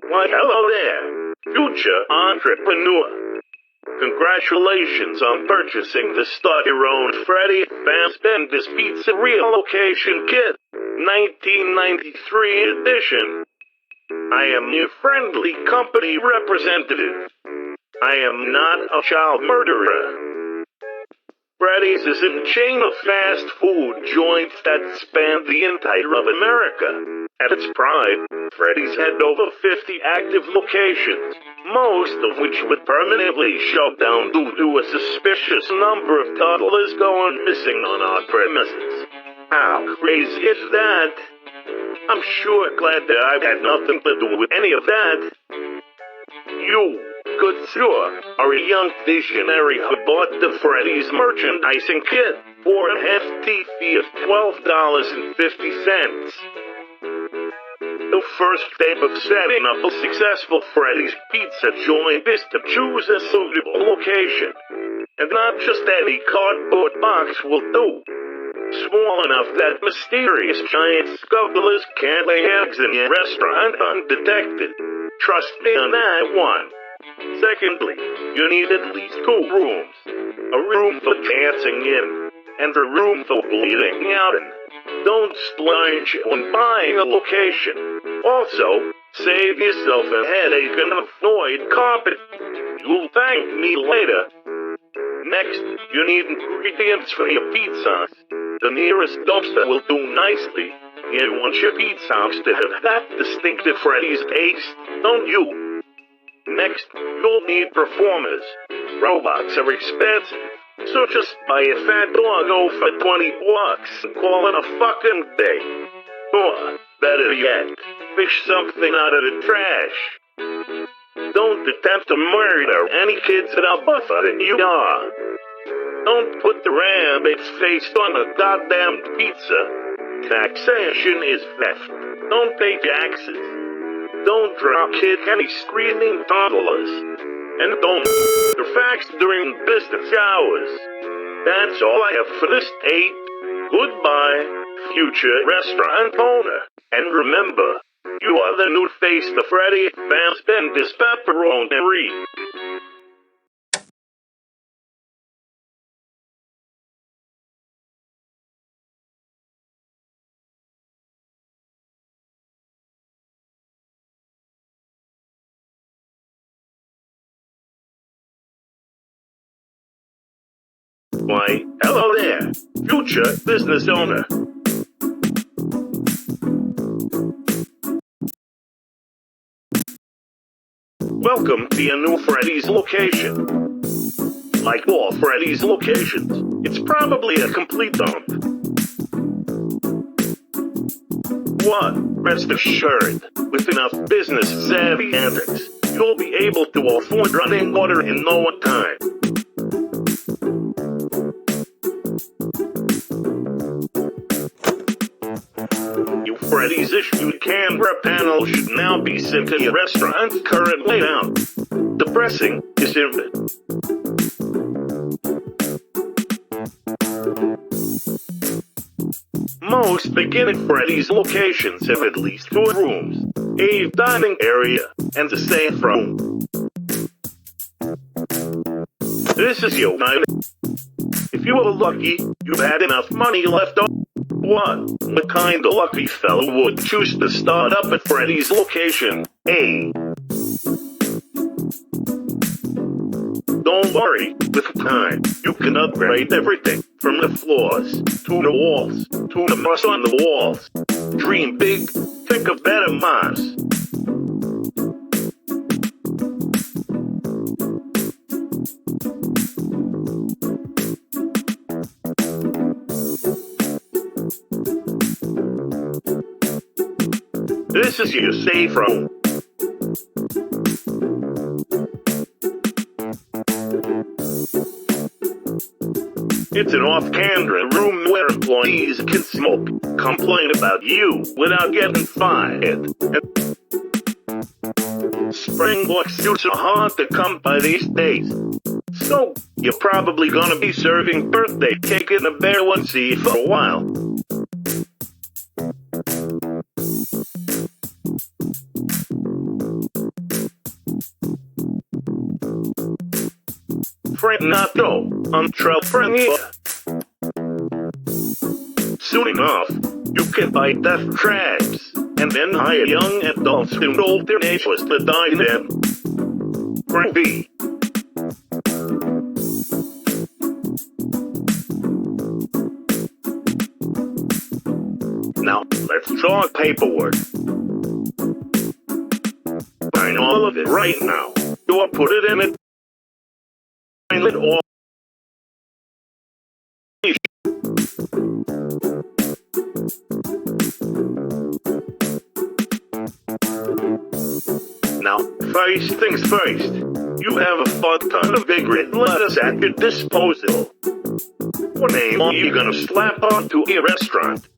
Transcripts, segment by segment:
Why, hello there, future entrepreneur. Congratulations on purchasing the Start Your Own Freddy Fazbender's Pizzeria Location Kit, 1993 edition. I am your friendly company representative. I am not a child murderer. Freddy's is a chain of fast food joints that span the entire of America. At its prime, Freddy's had over 50 active locations, most of which were permanently shut down due to a suspicious number of toddlers going missing on our premises. How crazy is that? I'm sure glad that I've had nothing to do with any of that. You, good sir, are a young visionary who bought the Freddy's merchandising kit for a hefty fee of $12.50. The first step of setting up a successful Freddy's pizza joint is to choose a suitable location. And not just any cardboard box will do. Small enough that mysterious giant scuttlers can't lay eggs in your restaurant undetected. Trust me on that one. Secondly, you need at least 2 rooms. A room for dancing in, and a room for bleeding out in. Don't splurge on buying a location. Also, save yourself a headache and avoid carpet. You'll thank me later. Next, you need ingredients for your pizzas. The nearest dumpster will do nicely. You want your pizzas to have that distinctive Freddy's taste, don't you? Next, you'll need performers. Robots are expensive, so just buy a fat doggo for $20 and call it a fucking day. Or, better yet, fish something out of the trash. Don't attempt to murder any kids that are buffer than you are. Don't put the rabbit's face on a goddamn pizza. Taxation is theft. Don't pay taxes. Don't drop kick any screaming toddlers. And don't the facts during business hours. That's all I have for this tape. Goodbye, future restaurant owner. And remember, you are the new face to Freddy Fazbender's Pepperoni. Why, hello there, future business owner. Welcome to your new Freddy's location. Like all Freddy's locations, it's probably a complete dump. One, rest assured, with enough business-savvy antics, you'll be able to afford running water in no time. Your Freddy's issued camera panel should now be sent to your restaurant's current layout. The pressing is imminent. Most beginning Freddy's locations have at least 2 rooms, a dining area, and a safe room. This is your night. If you are lucky, you've had enough money left over. What kind of lucky fellow would choose to start up at Freddy's location A? Don't worry, with time, you can upgrade everything from the floors, to the walls, to the moss on the walls. Dream big, think of better moss. This is your safe room. It's an off-camera room where employees can smoke, complain about you without getting fired. Springboard suits are hard to come by these days. So, you're probably gonna be serving birthday cake in a bear onesie for a while. frenato entrepreneur. Soon enough, you can buy death traps, and then hire young adults and old teenagers to die in them. Gravy. Now, let's talk paperwork. Sign all of it right now, or put it in a toilet or Now, first things first, you have a fuck ton of big red letters at your disposal. What name are you gonna slap onto your restaurant?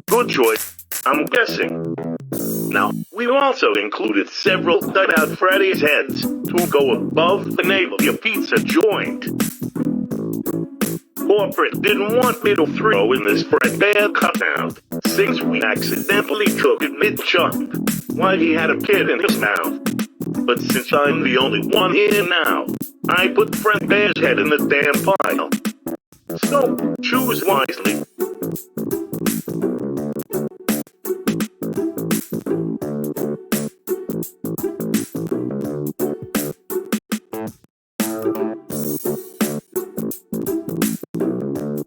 Good choice, I'm guessing. Now, we've also included several cut-out Freddy's heads to go above the name of your pizza joint. Corporate didn't want me to throw in this Fredbear cutout, since we accidentally took it mid-chunk while he had a kid in his mouth. But since I'm the only one here now, I put Fredbear's head in the damn pile. So, choose wisely.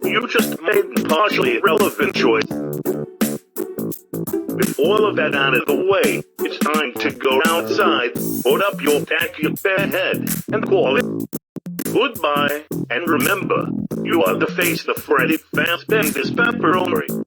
You just made a partially irrelevant choice. With all of that out of the way, it's time to go outside, put up your tacky bear head, and call it goodbye. And remember, you are the face of Freddy Fazbear's Pepperoni.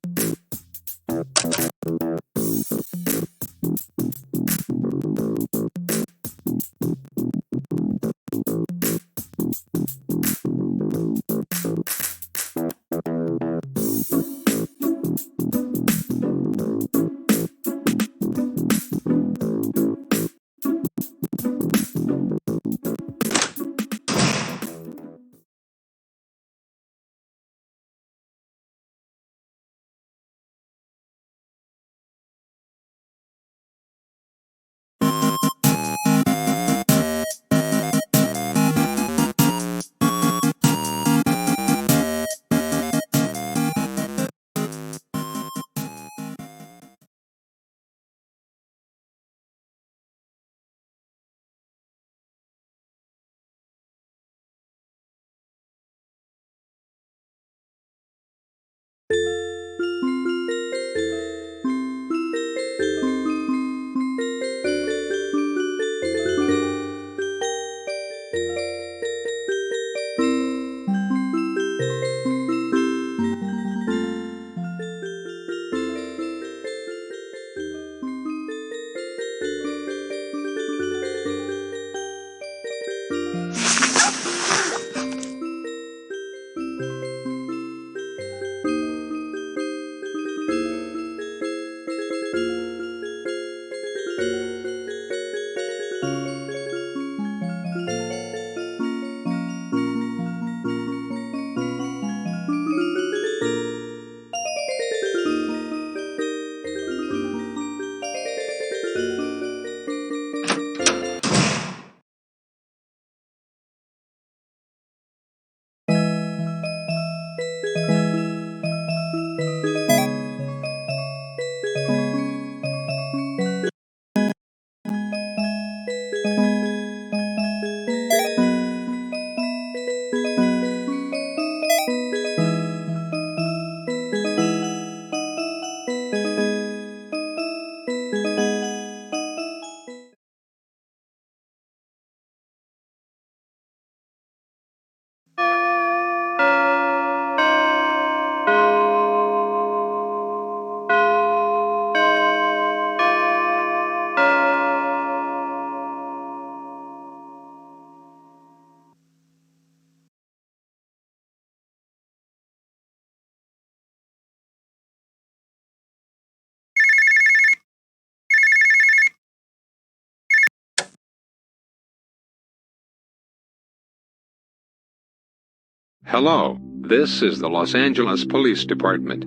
Hello, this is the Los Angeles Police Department.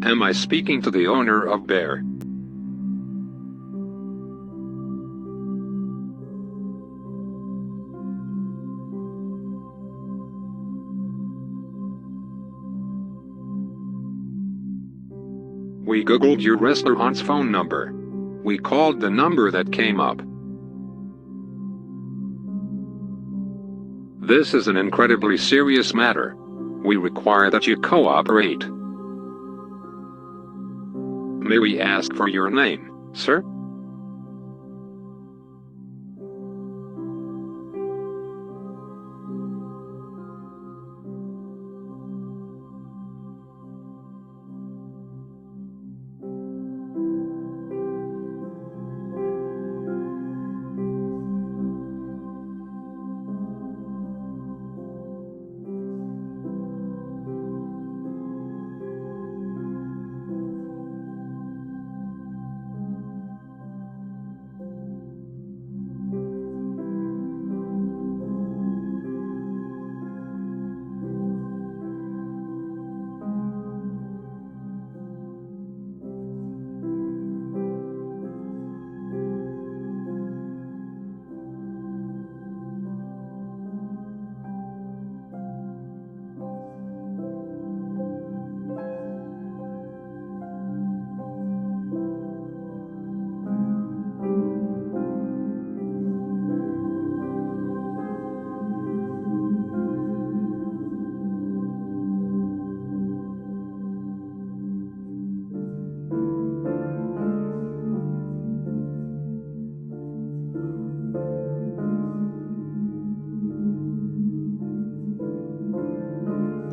Am I speaking to the owner of Bear? We Googled your restaurant's phone number. We called the number that came up. This is an incredibly serious matter. We require that you cooperate. May we ask for your name, sir?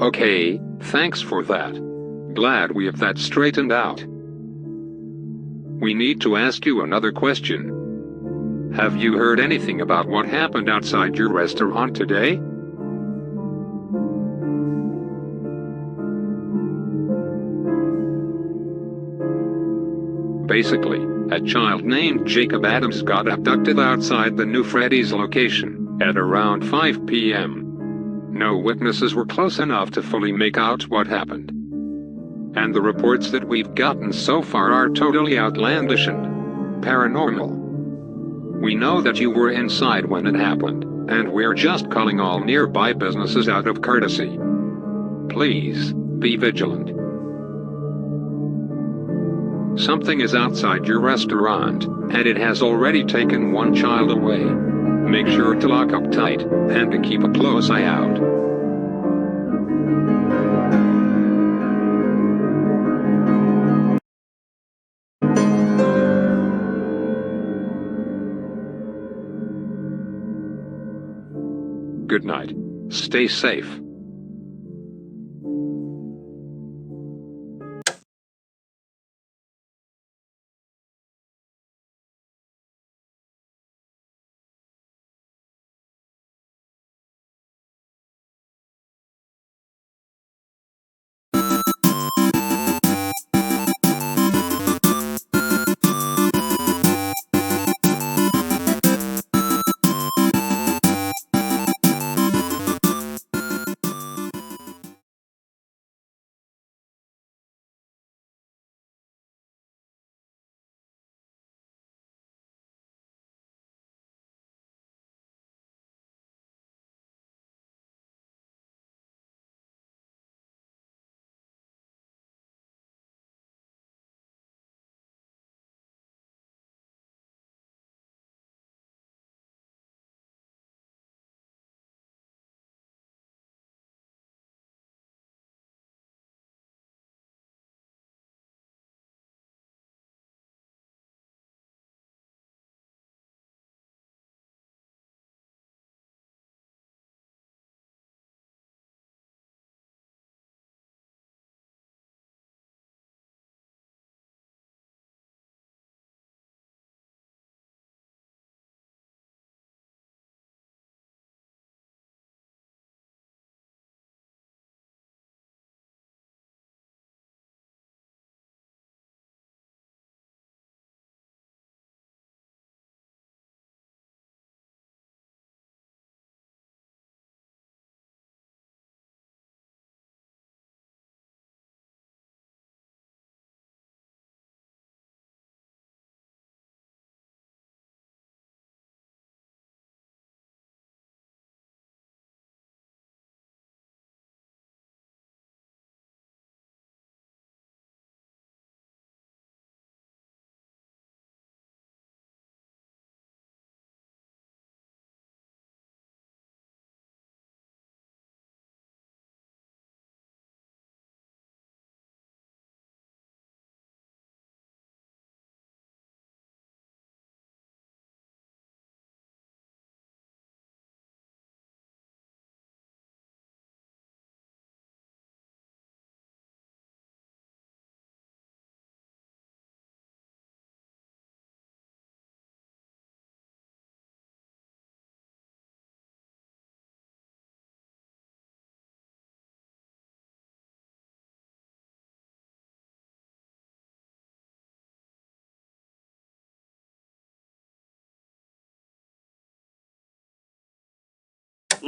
Okay, thanks for that. Glad we have that straightened out. We need to ask you another question. Have you heard anything about what happened outside your restaurant today? Basically, a child named Jacob Adams got abducted outside the new Freddy's location at around 5 p.m. No witnesses were close enough to fully make out what happened. And the reports that we've gotten so far are totally outlandish and paranormal. We know that you were inside when it happened, and we're just calling all nearby businesses out of courtesy. Please, be vigilant. Something is outside your restaurant, and it has already taken one child away. Make sure to lock up tight, and to keep a close eye out. Good night. Stay safe.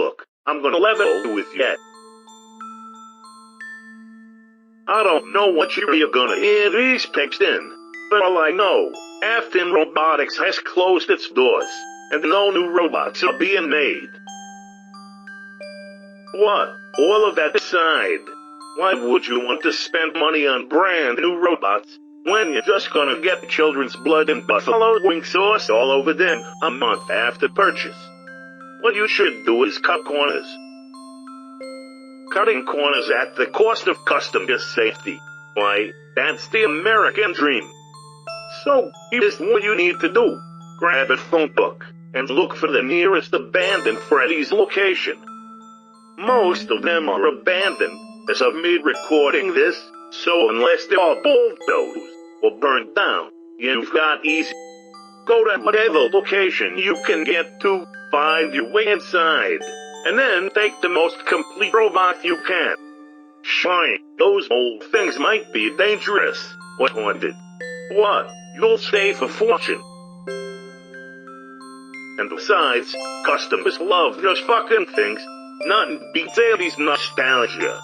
Look, I'm gonna level with you. I don't know what you're gonna hear these texts in, but all I know, Afton Robotics has closed its doors, and no new robots are being made. What? All of that aside, why would you want to spend money on brand new robots when you're just gonna get children's blood and buffalo wing sauce all over them a month after purchase? What you should do is cut corners. Cutting corners at the cost of customer safety. Why, that's the American dream. So, here's what you need to do. Grab a phone book and look for the nearest abandoned Freddy's location. Most of them are abandoned as of me recording this, so unless they are bulldozed or burned down, you've got easy. Go to whatever location you can get to, find your way inside, and then take the most complete robot you can. Fine, those old things might be dangerous or haunted. What? You'll save a fortune. And besides, customers love those fucking things. Nothing beats 80s nostalgia.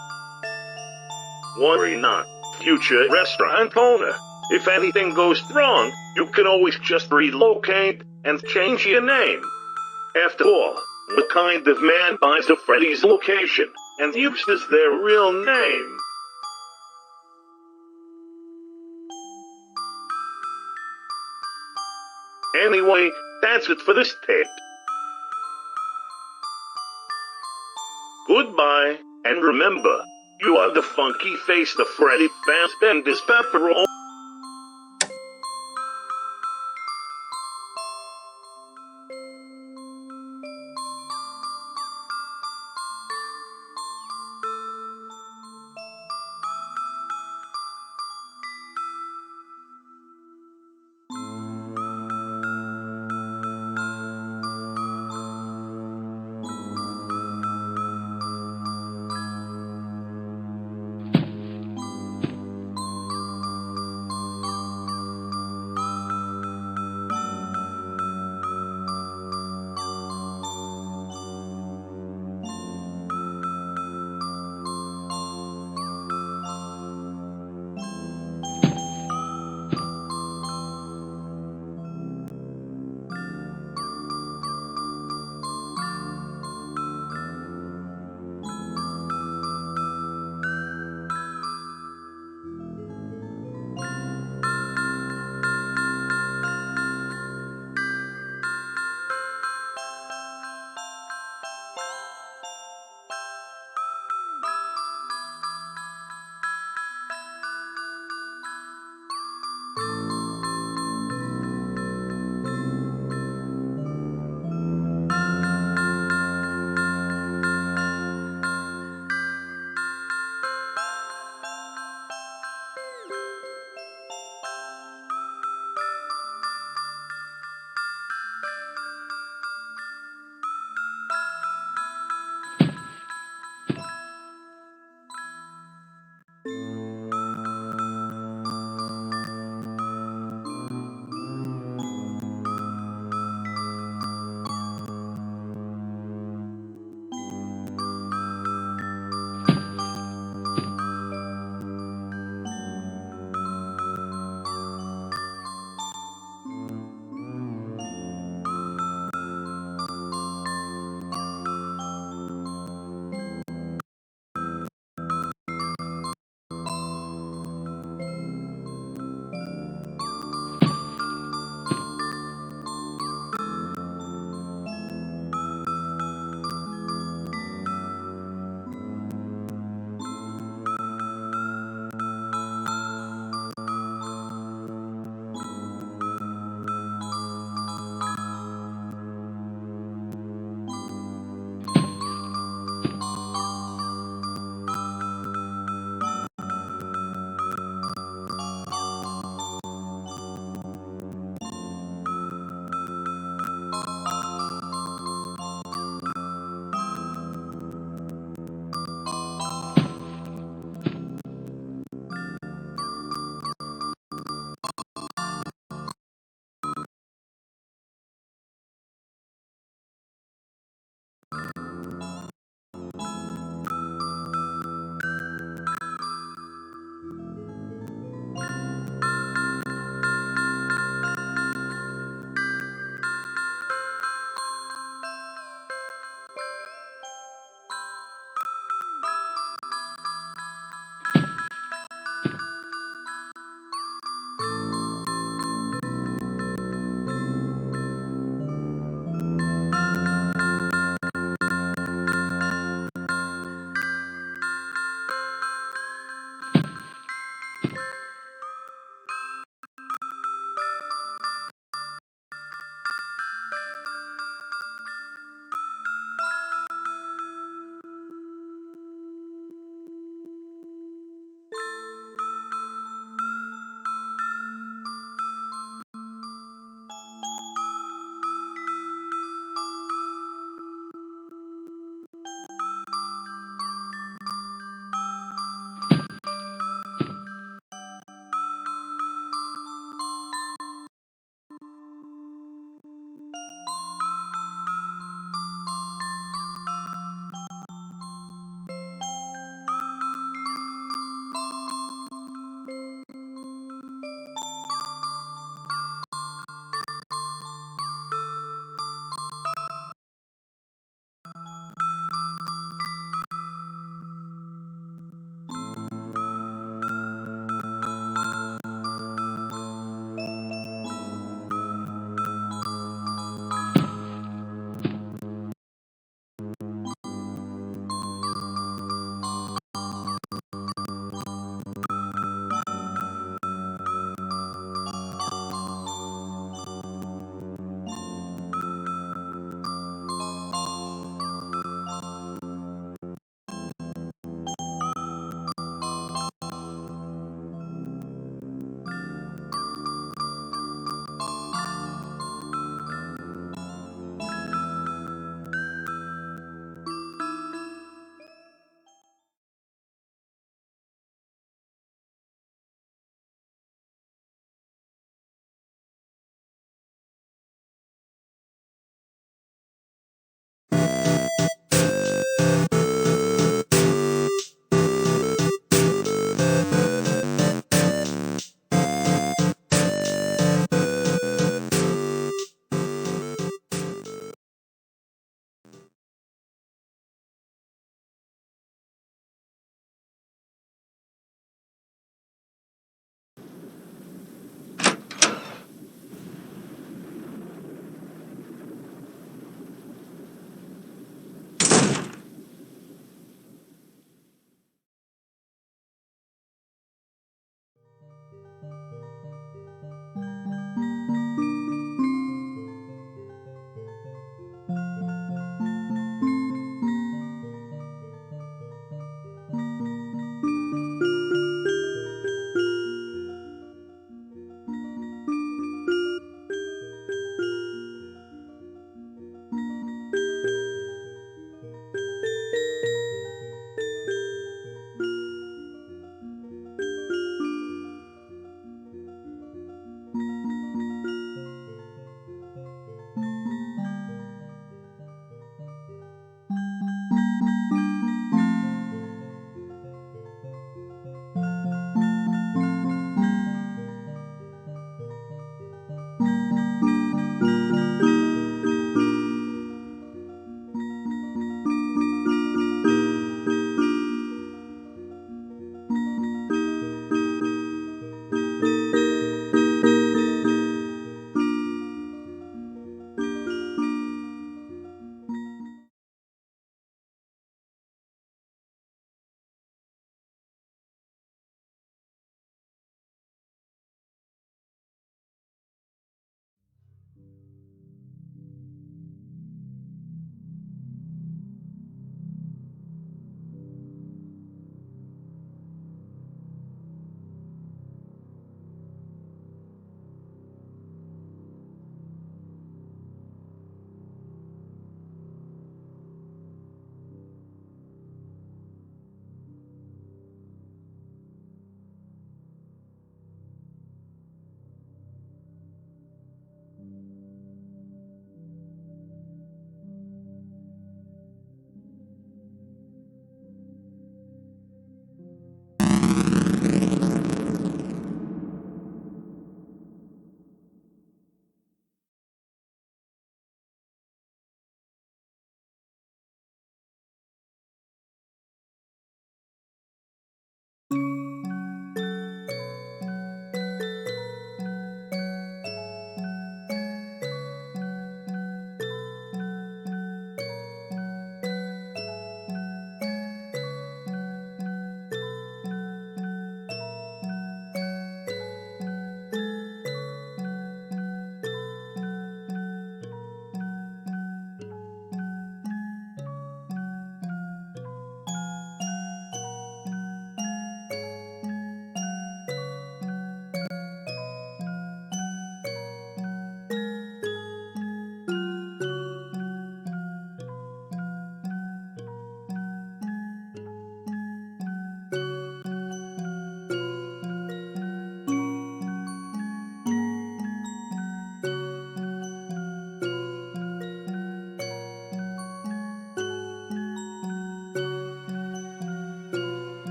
Worry not, future restaurant owner. If anything goes wrong, you can always just relocate and change your name. After all, what kind of man buys a Freddy's location and uses their real name? Anyway, that's it for this tape. Goodbye, and remember, you are the funky face of Freddy Fazbender's pepperoni.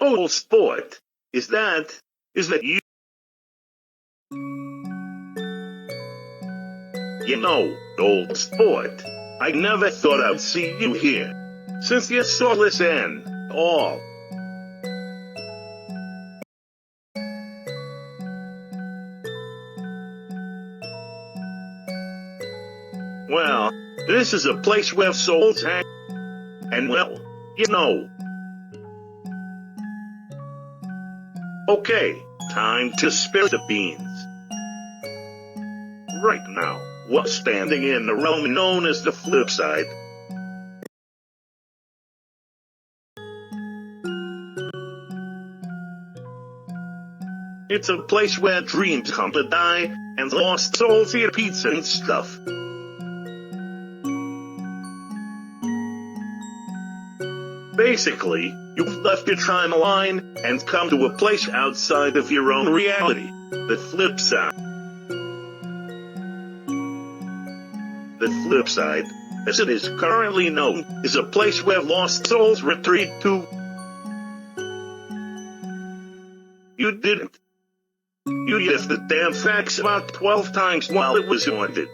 Oh, sport. Is that you? You know, old sport, I never thought I'd see you here. Since you're soulless and all. Well, this is a place where souls hang. And well, you know. Okay, time to spill the beans. Right now, we're standing in the realm known as the flip side. It's a place where dreams come to die, and lost souls eat pizza and stuff. Basically, you've left your timeline and come to a place outside of your own reality, the flip side. The flip side, as it is currently known, is a place where lost souls retreat to. You didn't. You used the damn fax about 12 times while it was haunted.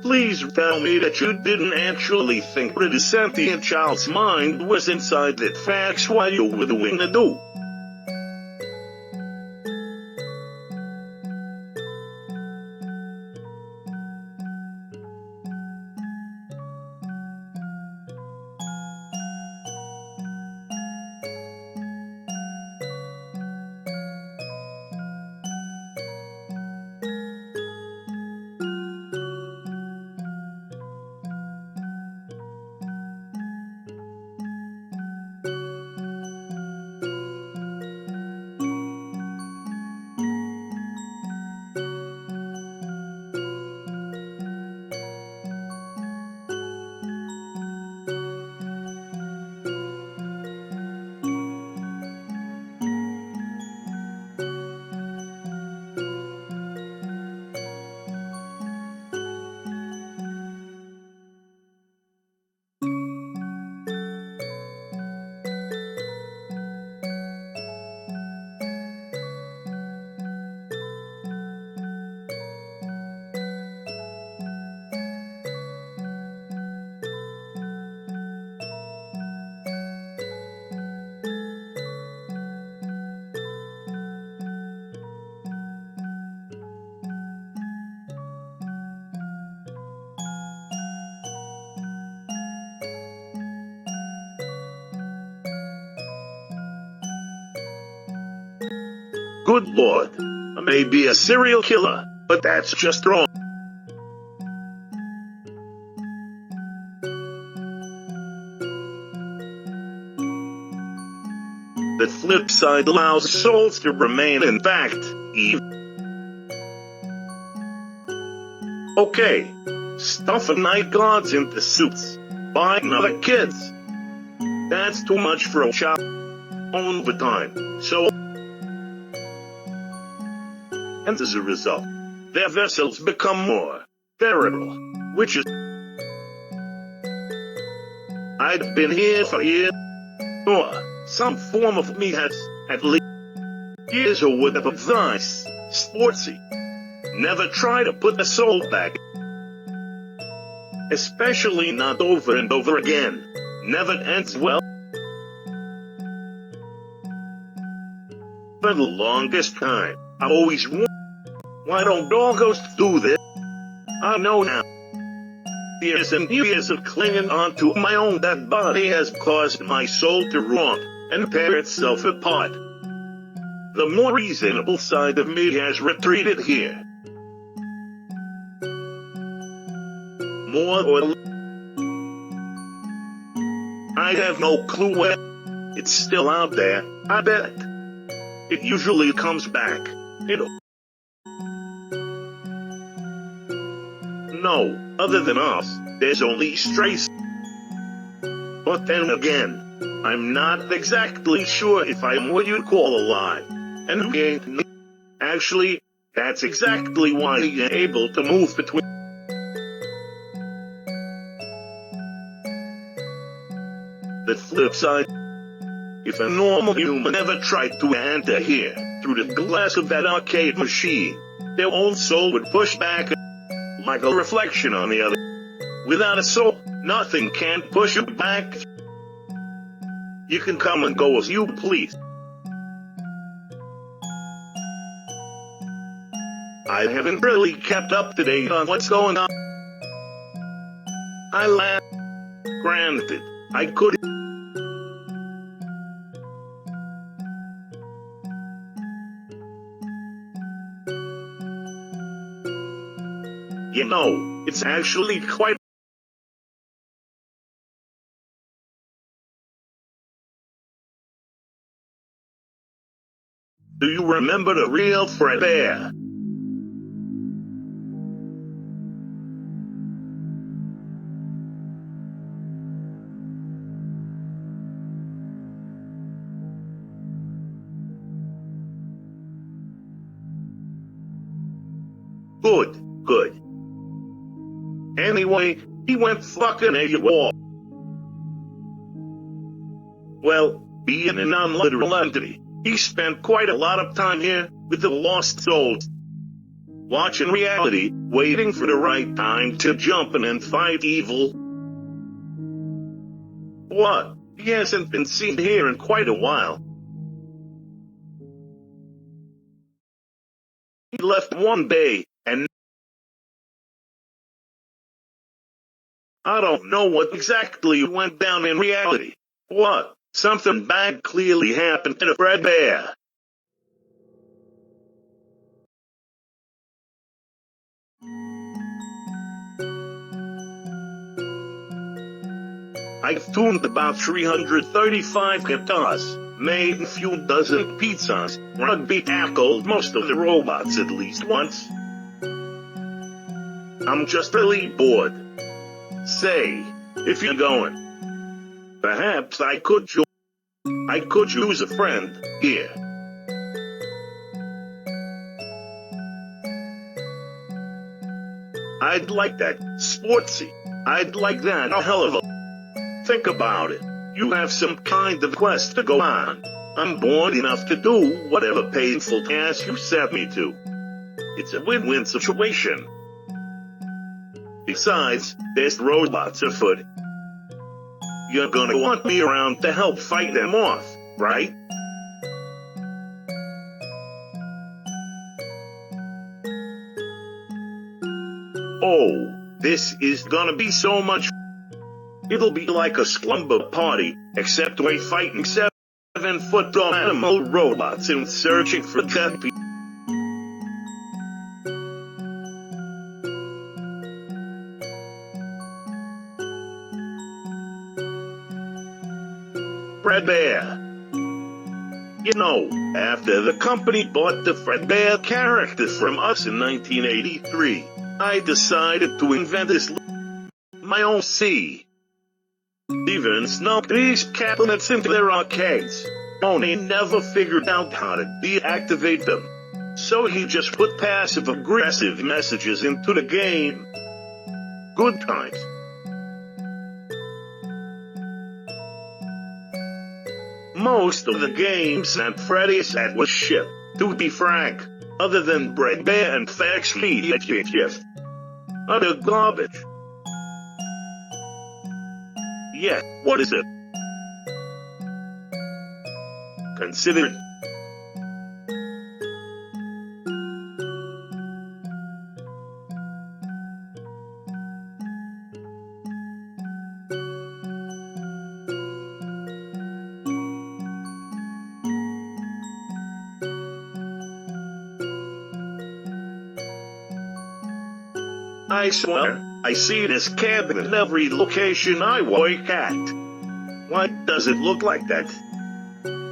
Please tell me that you didn't actually think that a sentient child's mind was inside that fax while you were doing the do. Good Lord, I may be a serial killer, but that's just wrong. The flip side allows souls to remain in fact, even. Okay, stuff a night guards into suits, buying other kids. That's too much for a child on the time, so. And as a result, their vessels become more variable, which is. I've been here for years, or some form of me has, at least. Here's a word of advice, sportsy. Never try to put the soul back. Especially not over and over again. Never ends well. For the longest time, I always wondered, why don't all ghosts do this? I know now. Years and years of clinging onto my own dead body has caused my soul to rot and tear itself apart. The more reasonable side of me has retreated here. More or less. I have no clue where. It's still out there, I bet. It usually comes back. No, other than us, there's only strays. But then again, I'm not exactly sure if I'm what you'd call alive. And we ain't. Actually, that's exactly why you're able to move between. flip side, if a normal human ever tried to enter here through the glass of that arcade machine, their own soul would push back like a reflection on the other. Without a soul, nothing can push you back. You can come and go as you please. I haven't really kept up to date on what's going on. I laugh. Granted, I could. You know, it's actually quite. Do you remember the real Fred Bear? Good. Anyway, he went fucking AWOL. Well, being a non-literal entity, he spent quite a lot of time here with the lost souls. Watching reality, waiting for the right time to jump in and fight evil. What? He hasn't been seen here in quite a while. He left one day, and I don't know what exactly went down in reality. What? Something bad clearly happened to Fred Bear. I've tuned about 335 guitars, made a few dozen pizzas, rugby tackled most of the robots at least once. I'm just really bored. Say, if you're going, perhaps I could use a friend here. I'd like that, sportsy. I'd like that a hell of a. Think about it. You have some kind of quest to go on. I'm bored enough to do whatever painful task you set me to. It's a win-win situation. Besides, there's robots afoot. You're gonna want me around to help fight them off, right? Oh, this is gonna be so much. It'll be like a slumber party, except we're fighting 7-foot-tall animal robots and searching for dead people. Fred Bear. You know, after the company bought the Fred Bear character from us in 1983, I decided to invent my own C. Even snuck these cabinets into their arcades, only never figured out how to deactivate them. So he just put passive-aggressive messages into the game. Good times. Most of the games that Freddy's had was shit, to be frank, other than Fred Bear and AHHHH. Utter garbage. Yeah, what is it? Consider it. I swear, I see this cabin in every location I work at. Why does it look like that?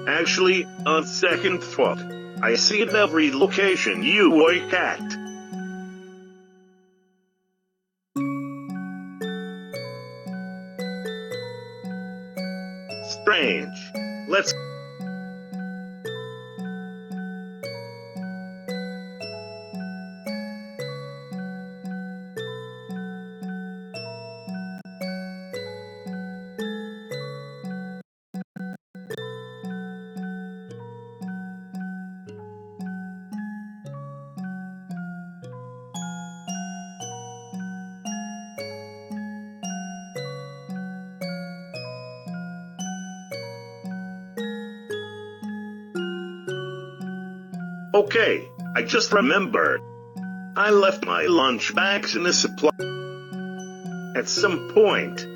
Actually, on second thought, I see it in every location you work at. Strange. Let's Okay, I just remembered. I left my lunch bags in the supply. At some point,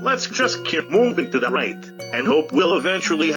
let's just keep moving to the right, and hope we'll eventually.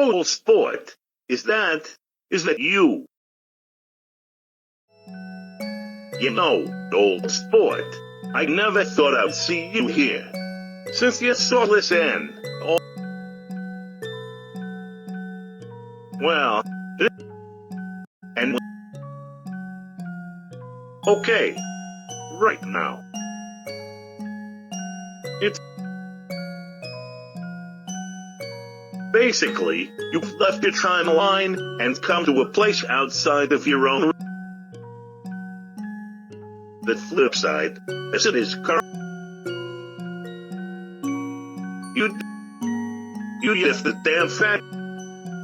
Oh, sport, is that you? You know, old sport, I never thought I'd see you here. Since you saw this end, well, and okay, right now. It's basically, you've left your timeline and come to a place outside of your own. The flip side, as it is current, you left the damn fact.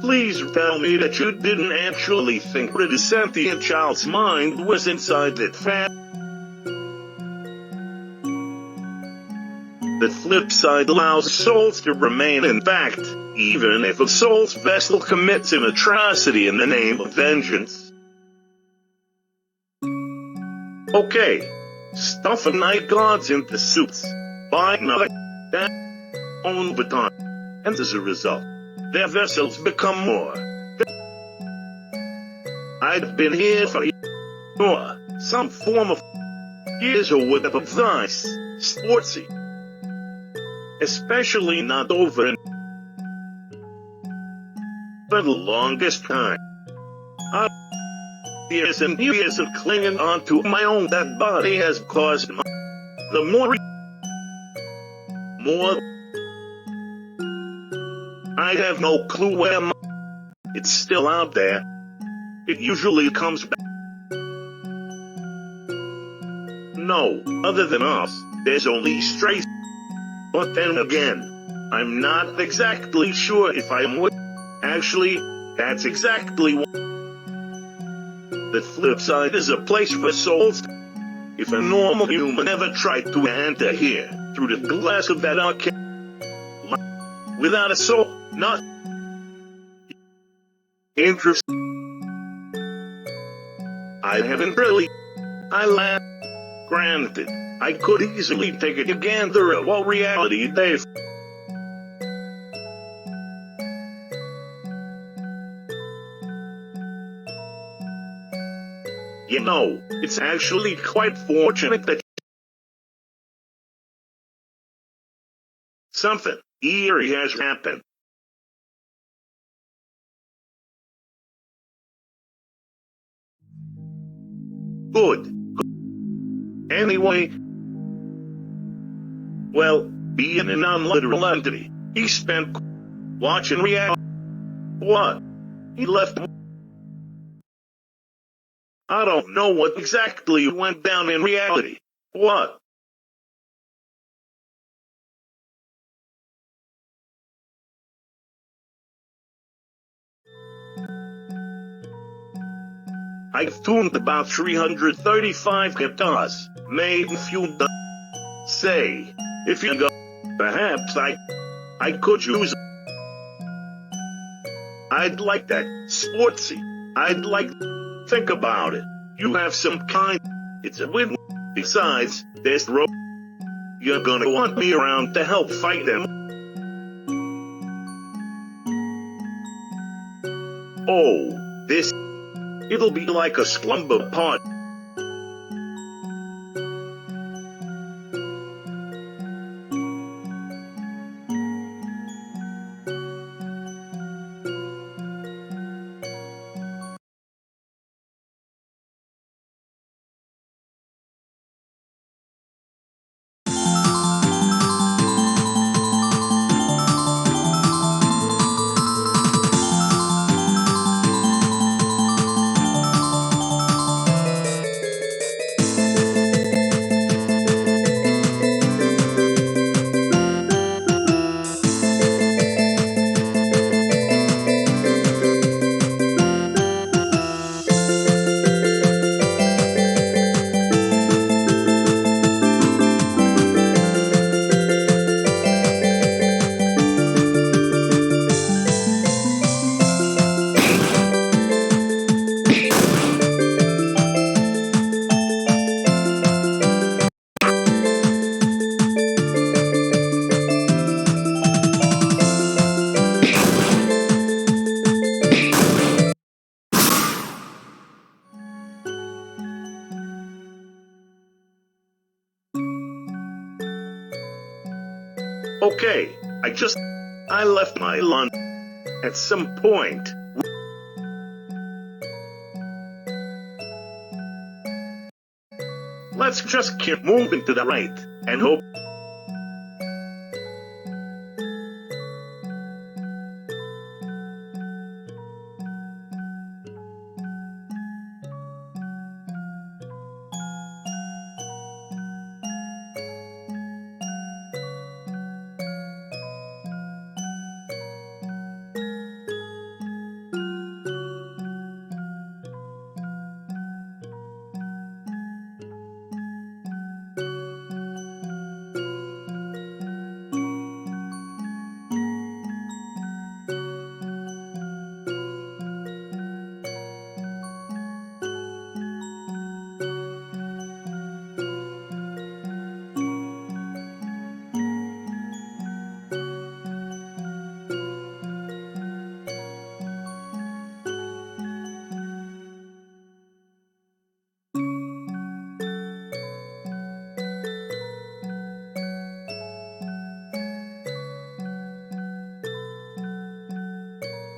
Please tell me that you didn't actually think that a sentient child's mind was inside that fat. The flip side allows souls to remain intact, even if a soul's vessel commits an atrocity in the name of vengeance. Okay, stuff a night guards into suits, buy another that own baton, and as a result, their vessels become more. I've been here for or some form of years or whatever vice, sportsy. Especially not over in for the longest time. Years and years of clinging onto my own dead body has caused the more I have no clue where it's still out there. It usually comes back. No, other than us, there's only strays. But then again, I'm not exactly sure if I'm with. Actually, that's exactly what. The flip side is a place for souls. If a normal human ever tried to enter here through the glass of that arcade without a soul, not interest. I haven't really. I laugh. Granted, I could easily take a gander at what reality they've. You know, it's actually quite fortunate that something eerie has happened. Good. Anyway, well, being a non-literal entity, he spent watching reality. What? He left. I don't know what exactly went down in reality. What? I've tuned about 335 guitars, made a few say, if you go, perhaps I could use. I'd like that, sportsy. I'd like, think about it. You have some kind, it's a win. Besides, there's rope. You're gonna want me around to help fight them. Oh, this, it'll be like a slumber party. Okay, I left my lunch at some point. Let's just keep moving to the right and hope.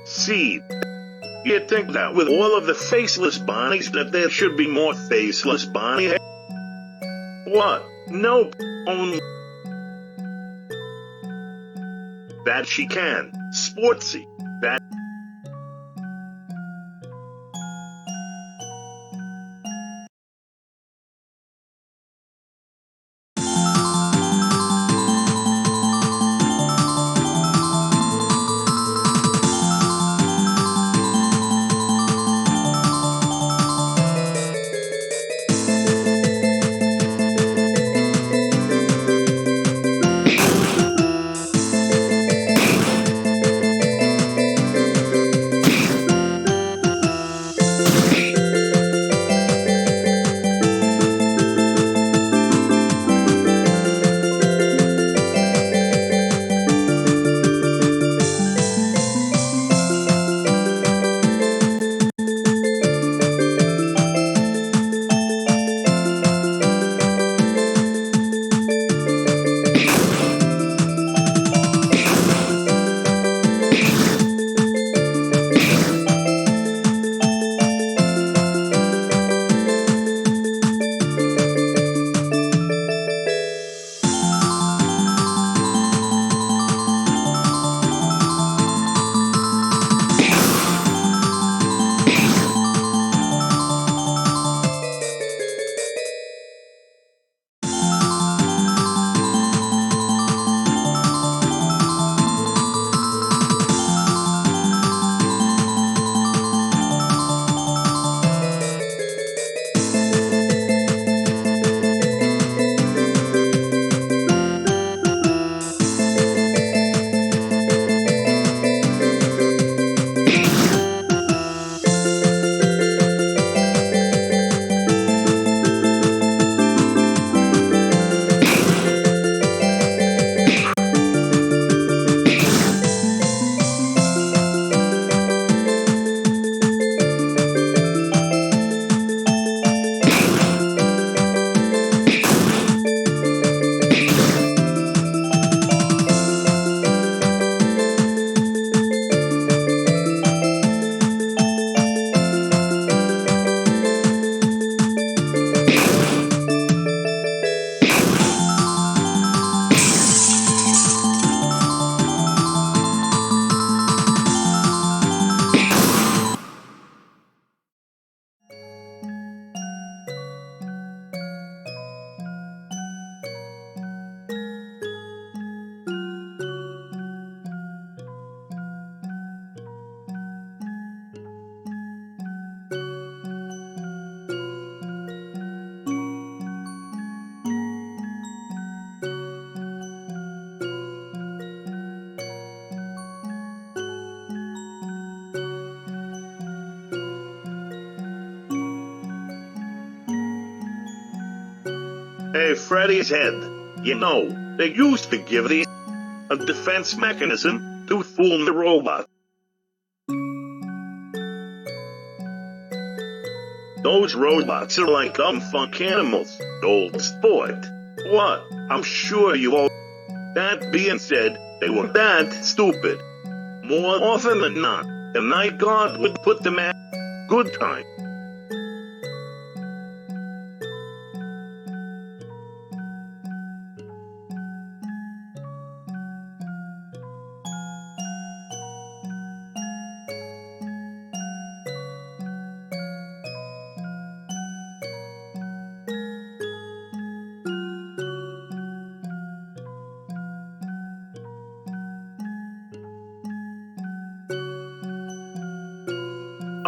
See, you'd think that with all of the faceless Bonnies that there should be more faceless Bonnie. What? Nope. Only that she can. Sportsy. That. Hey, Freddy's head. You know, they used to give these a defense mechanism to fool the robot. Those robots are like dumb funk animals, old sport. What? I'm sure you all. That being said, they were that stupid. More often than not, the night guard would put them at good time.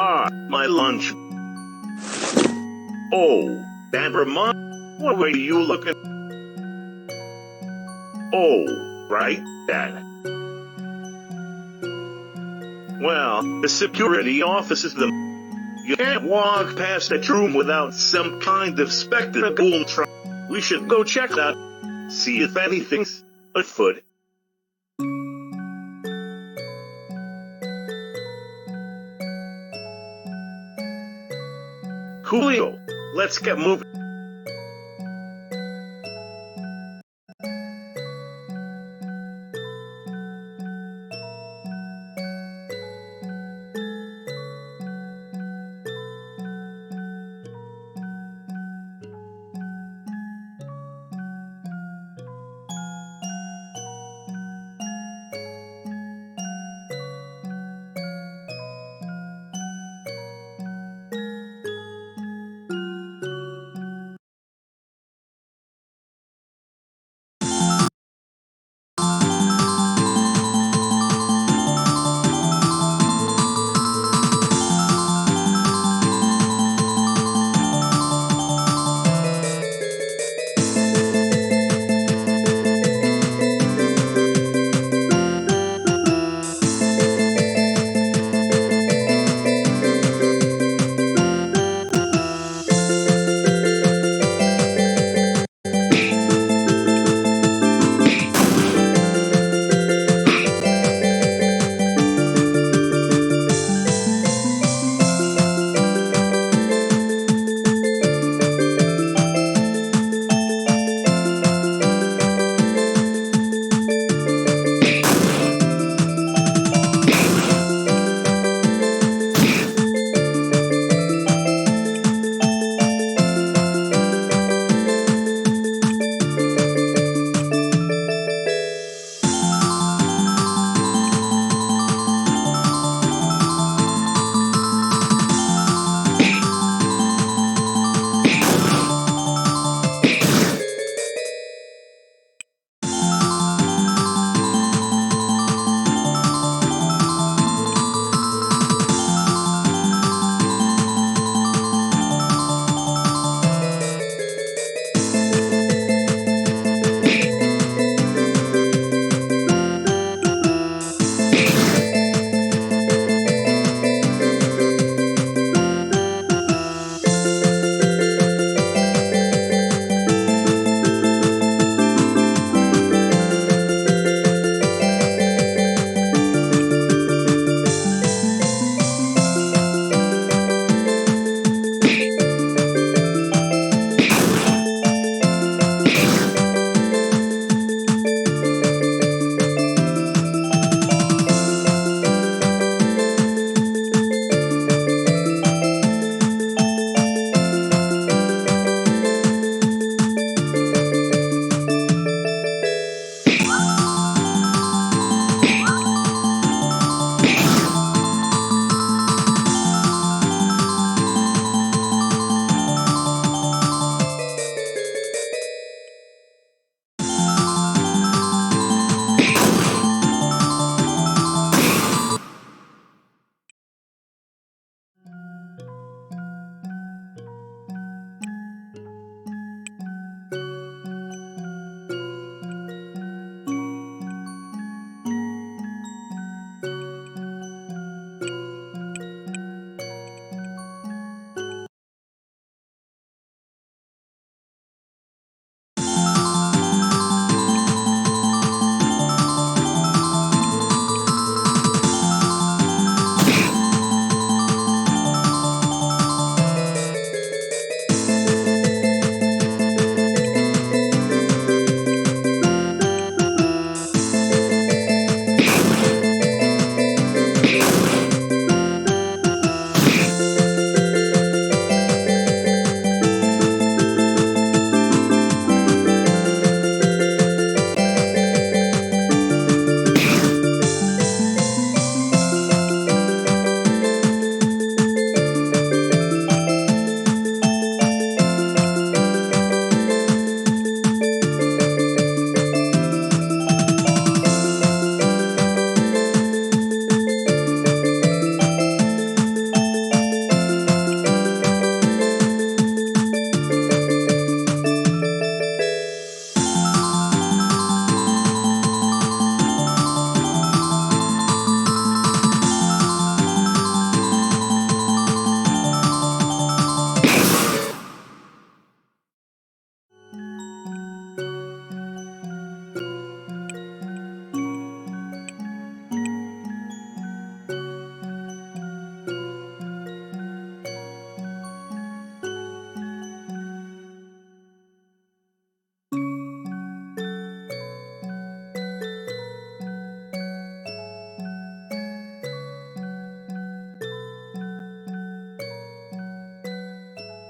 Ah, my lunch. Oh, that reminds. What were you looking? Oh, right, that. Well, the security office is the. You can't walk past that room without some kind of spectacle. We should go check that. See if anything's afoot. Coolio, let's get moving.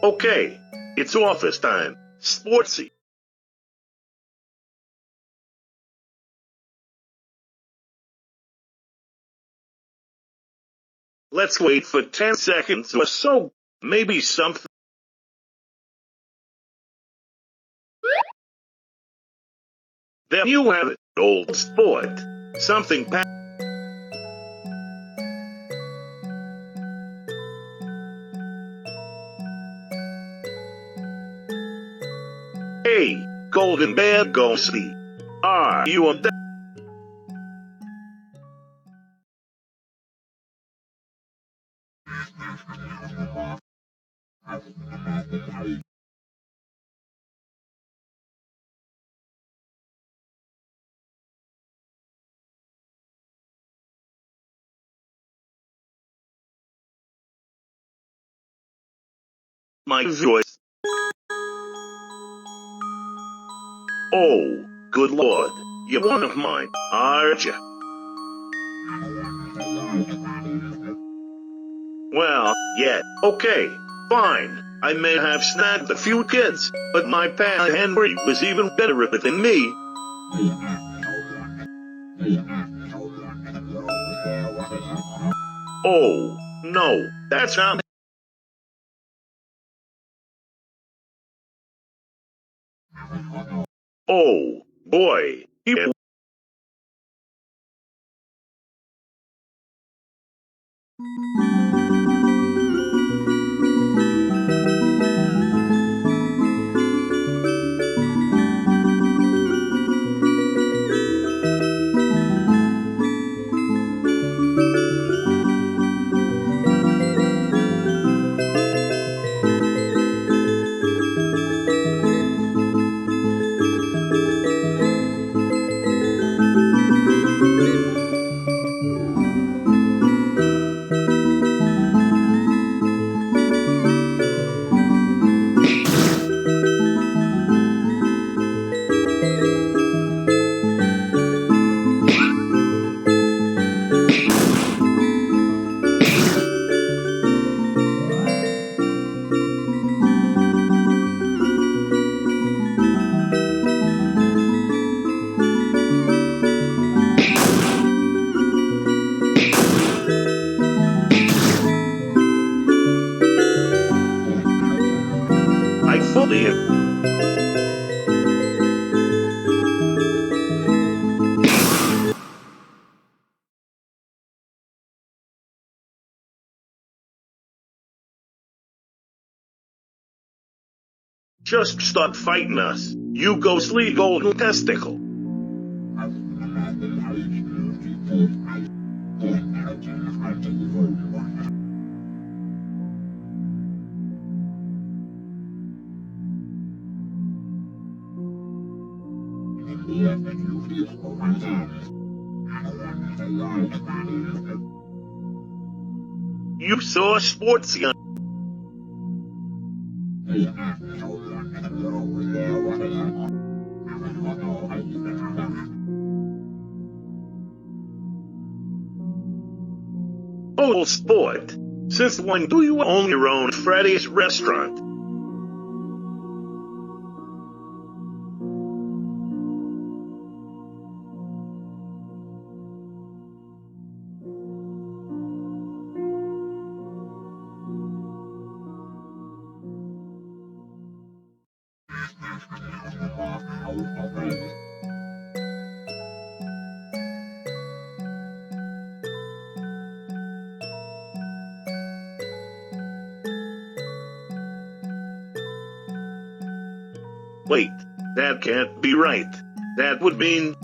Okay, it's office time. Sportsy. Let's wait for 10 seconds or so. Maybe something. There you have it, old sport. Something Hey, Golden Bear Ghostly. Are you on that? My voice. Oh, good lord. You're one of mine, aren't you? Well, yeah, okay, fine. I may have snagged a few kids, but my pal Henry was even better at it than me. Oh, no, that's not. Oh, boy. I fully just start fighting us. You ghostly golden testicle. You saw sports gun. Old sport. Since when do you own your own Freddy's restaurant? Wait, that can't be right. That would mean.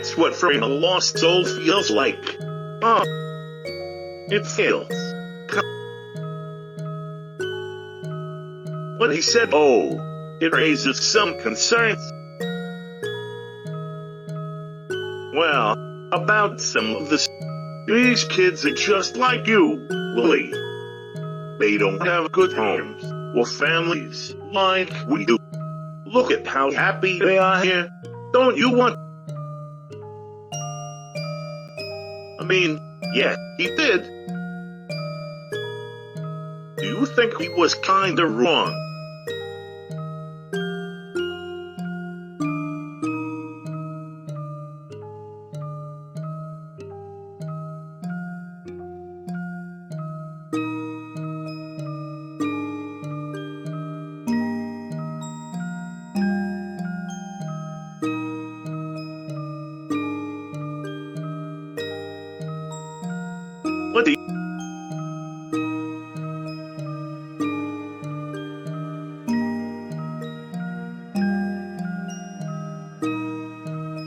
That's what freeing a lost soul feels like. It feels. When he said, "Oh," it raises some concerns. Well, about some of this. These kids are just like you, Willie. They don't have good homes or families like we do. Look at how happy they are here. Don't you want? I mean, yeah, he did. Do you think he was kinda wrong? What do you...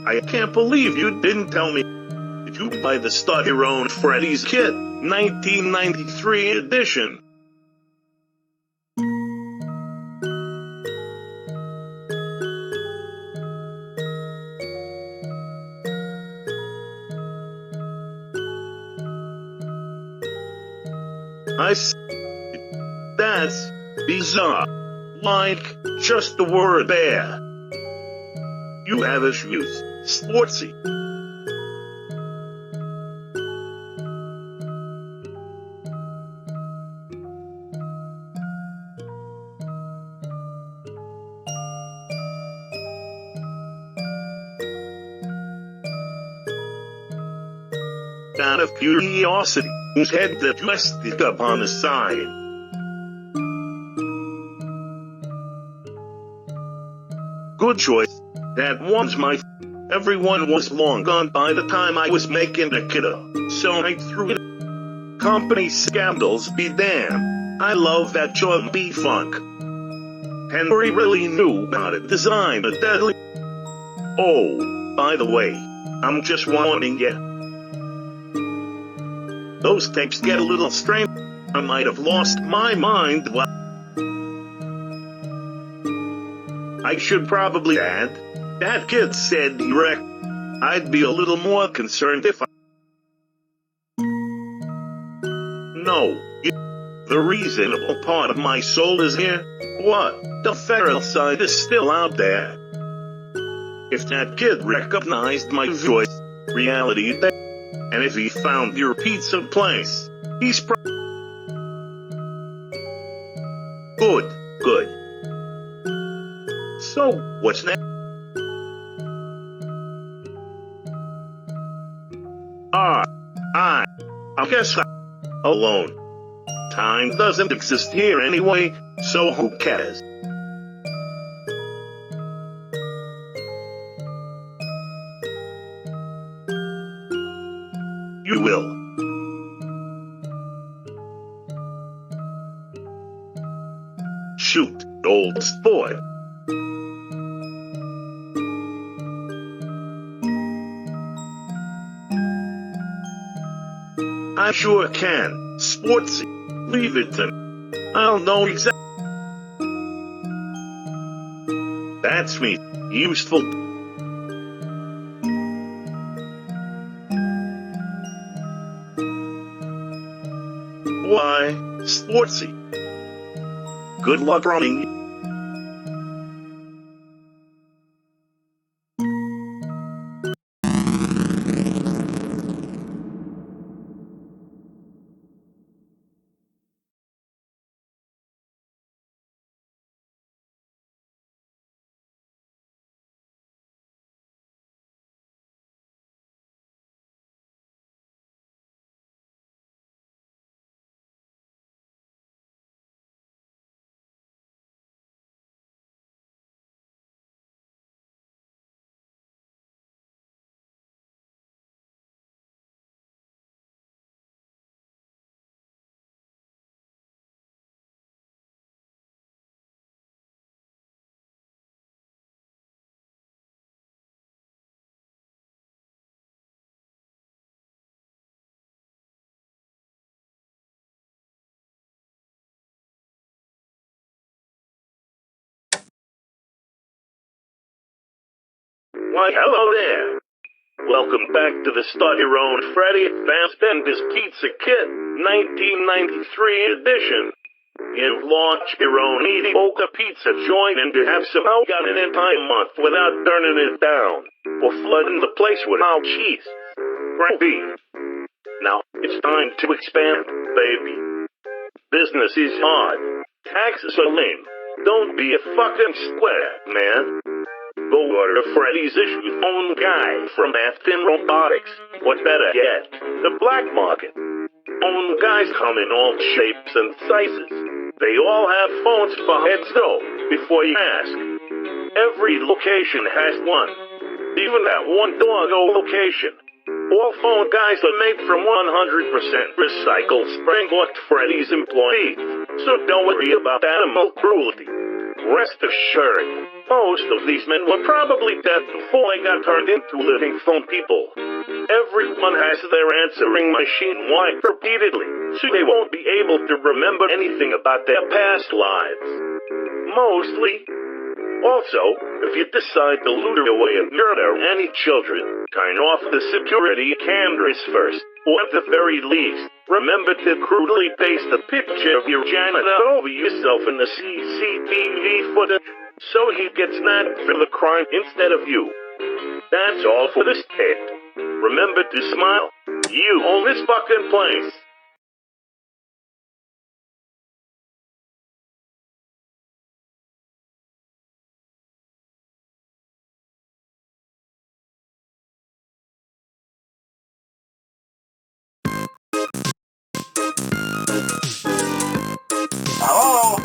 I can't believe you didn't tell me. Did you buy the Start Your Own Freddy's kit, 1993 edition? That's bizarre. Like, just the word bear. You have issues, sportsy. Out of curiosity, whose head that rested up on the side? Good choice. That one's my... Everyone was long gone by the time I was making the kiddo, so I threw it. Company scandals be damned. I love that jumpy funk. Henry really knew how to design a deadly... Oh, by the way, I'm just warning you. Those tapes get a little strange. I might have lost my mind while... I should probably add, that kid said he wrecked. I'd be a little more concerned if I... No, the reasonable part of my soul is here. What? The feral side is still out there. If that kid recognized my voice, reality is there. And if he found your pizza place, he's good. So, what's next? I guess I'm alone. Time doesn't exist here anyway, so who cares? You will. Shoot, old sport. I sure can, sportsy. Leave it to me. I'll know exactly. That's me, useful. Why, sportsy. Good luck running. Why, hello there. Welcome back to the Start Your Own Freddy Fast Bendis Pizza Kit, 1993 edition. You've launched your own mediocre pizza joint and you have somehow got an entire month without burning it down, or flooding the place with our cheese. Gravy. Now, it's time to expand, baby. Business is hard. Taxes are lame. Don't be a fucking square, man. Go order Freddy's issue's own guy from Afton Robotics. What better yet, the black market. Own guys come in all shapes and sizes. They all have phones for heads though, before you ask. Every location has one. Even that one doggo location. All phone guys are made from 100% recycled spring-locked Freddy's employees. So don't worry about animal cruelty. Rest assured, most of these men were probably dead before they got turned into living phone people. Everyone has their answering machine wiped repeatedly, so they won't be able to remember anything about their past lives. Mostly. Also, if you decide to loot away and murder any children, turn off the security cameras first, or at the very least, remember to crudely paste a picture of your janitor over yourself in the CCTV footage, so he gets nabbed for the crime instead of you. That's all for this kid. Remember to smile. You own this fucking place. Hello?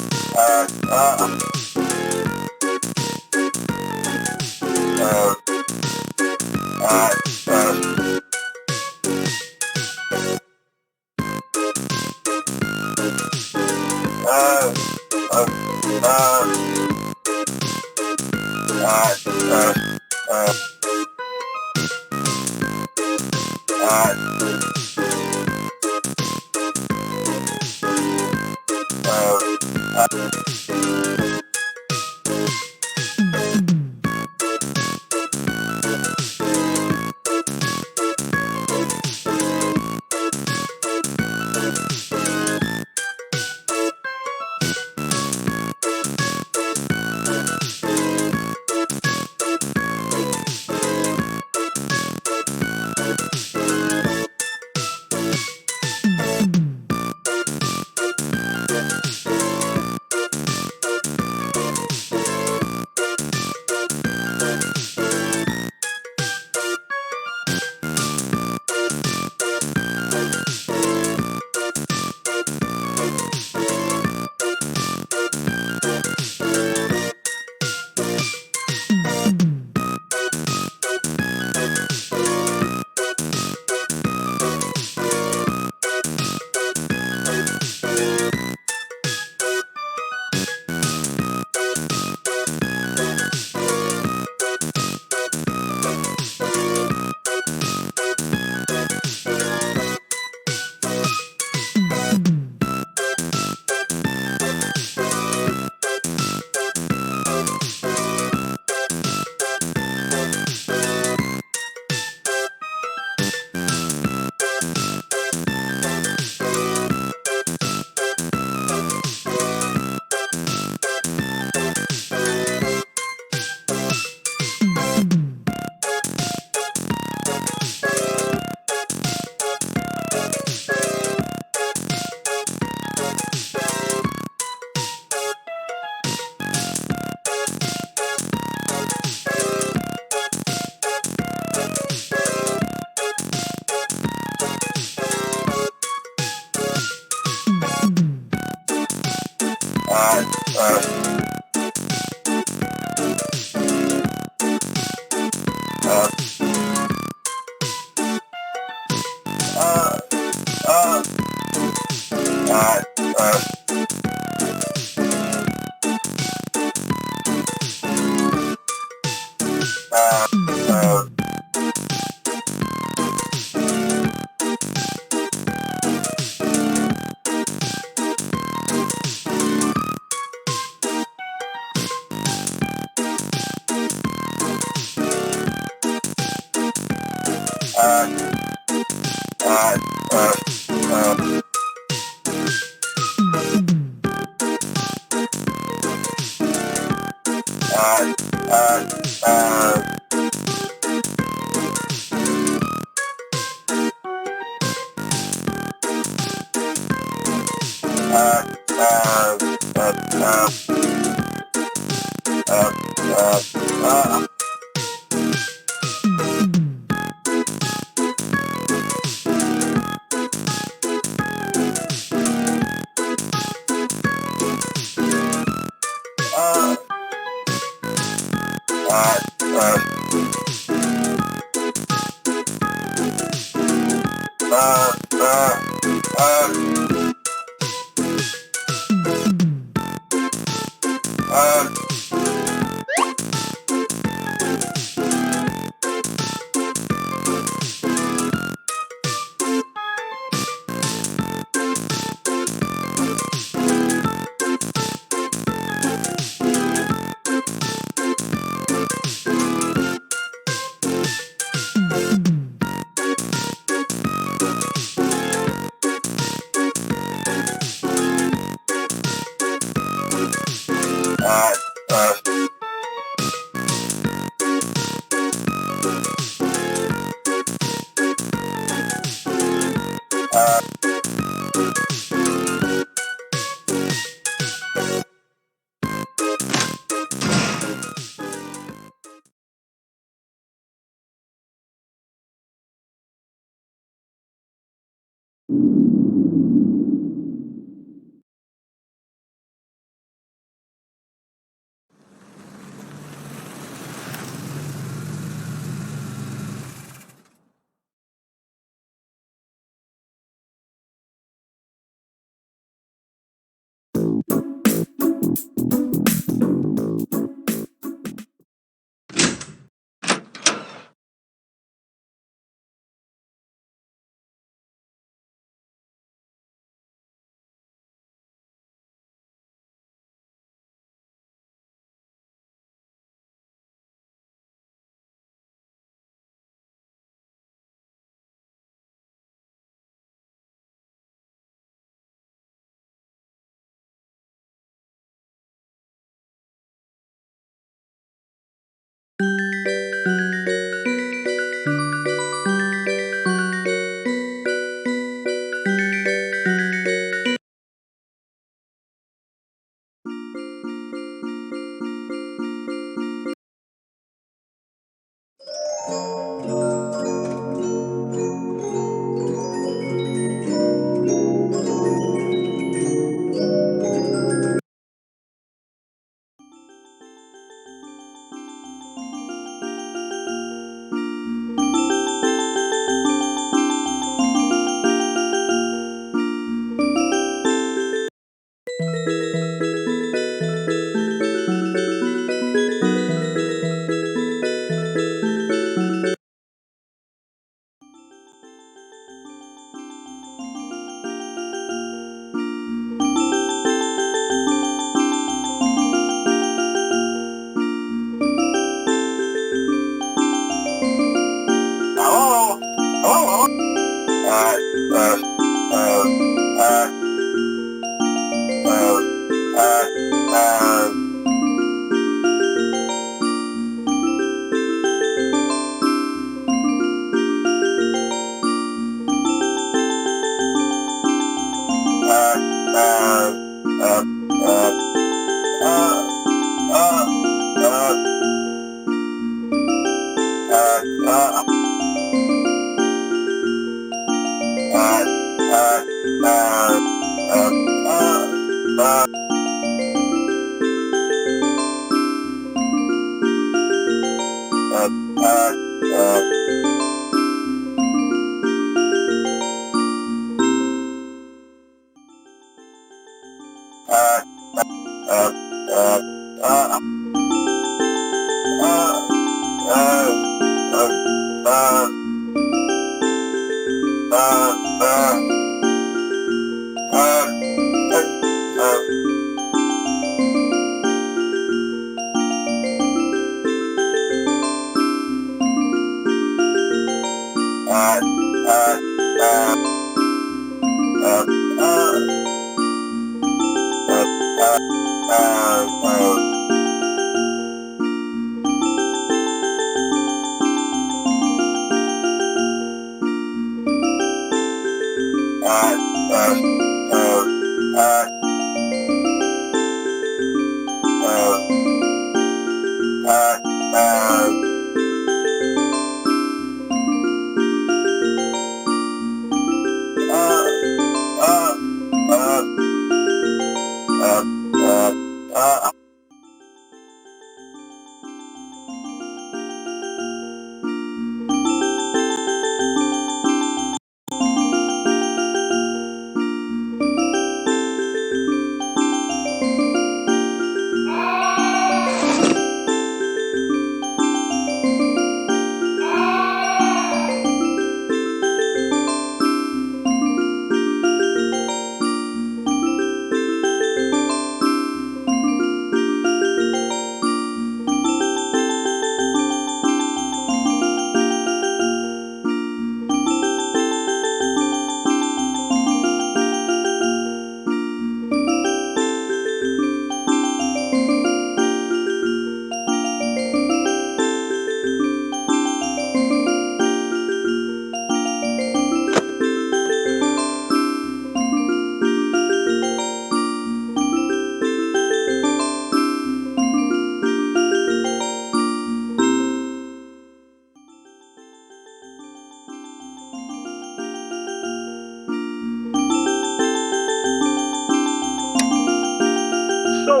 So,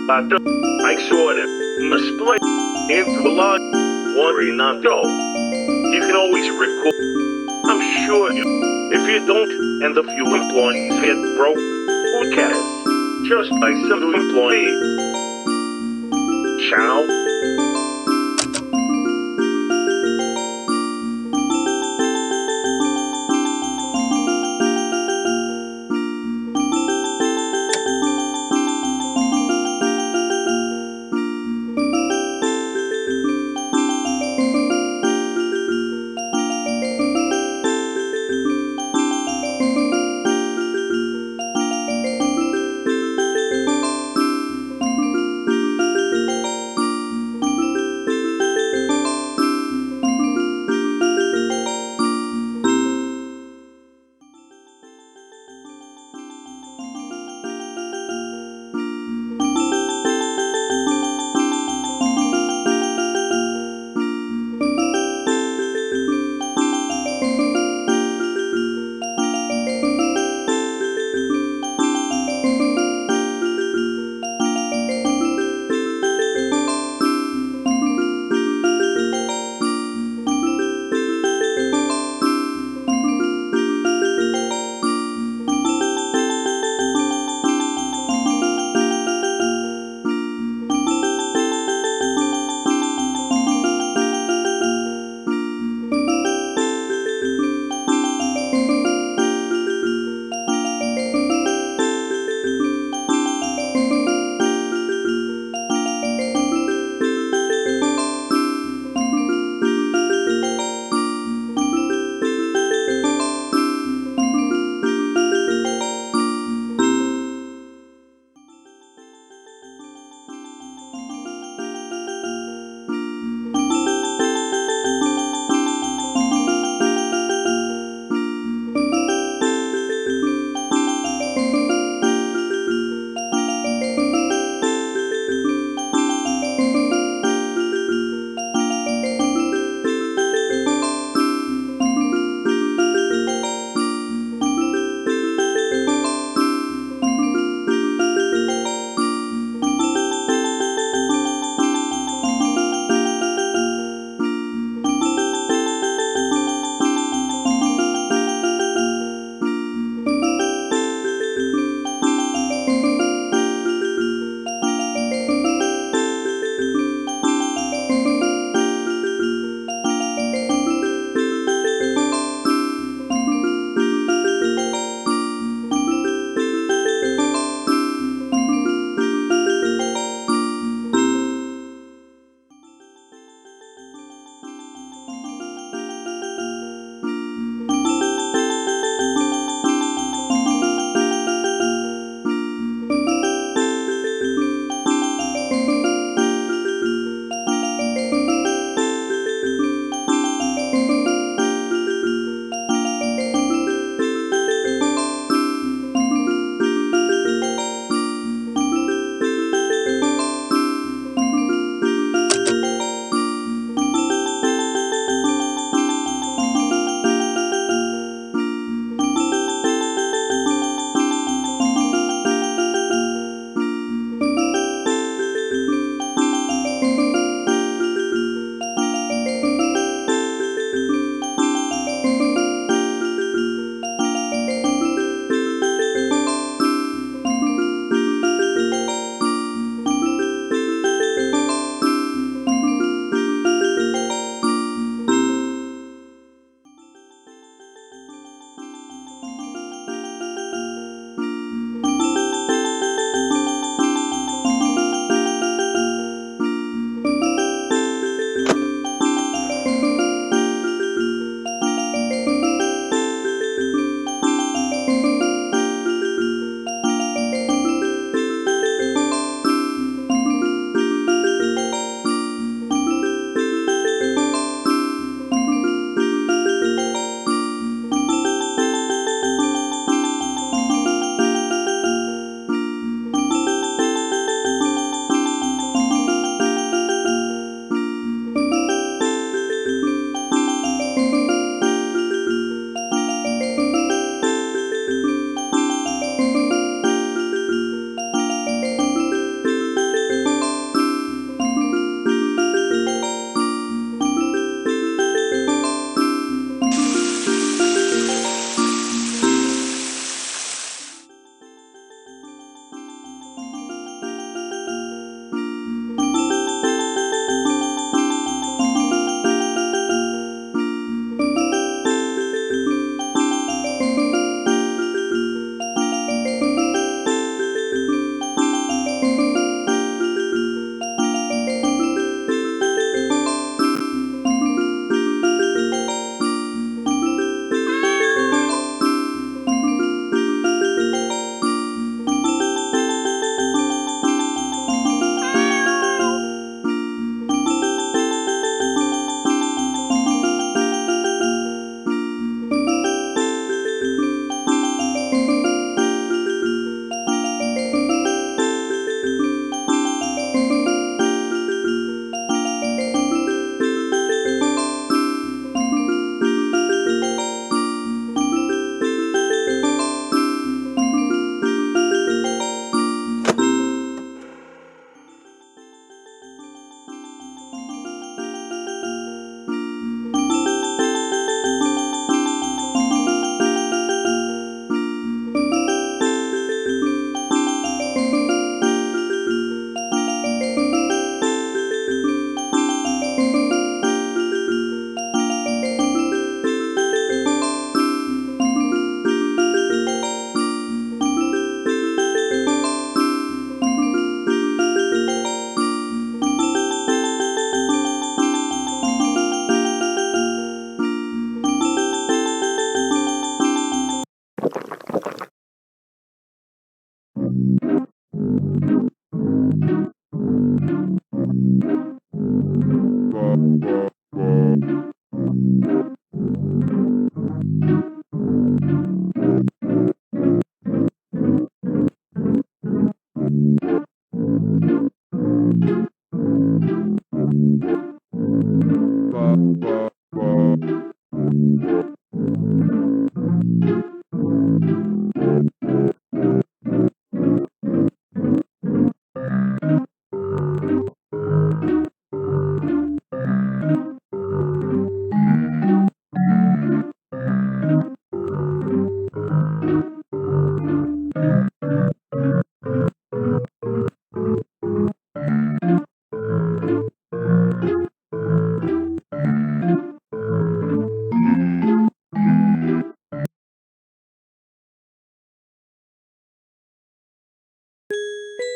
about the I sort of split into a lot. Worry not though. You can always record. I'm sure you. If you don't, and a few employees get broke, who cares? Just by some employees. Ciao.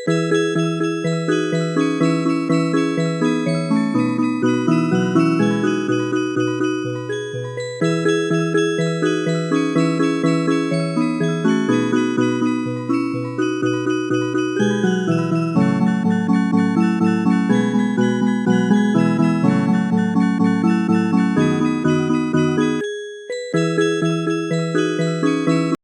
Bye.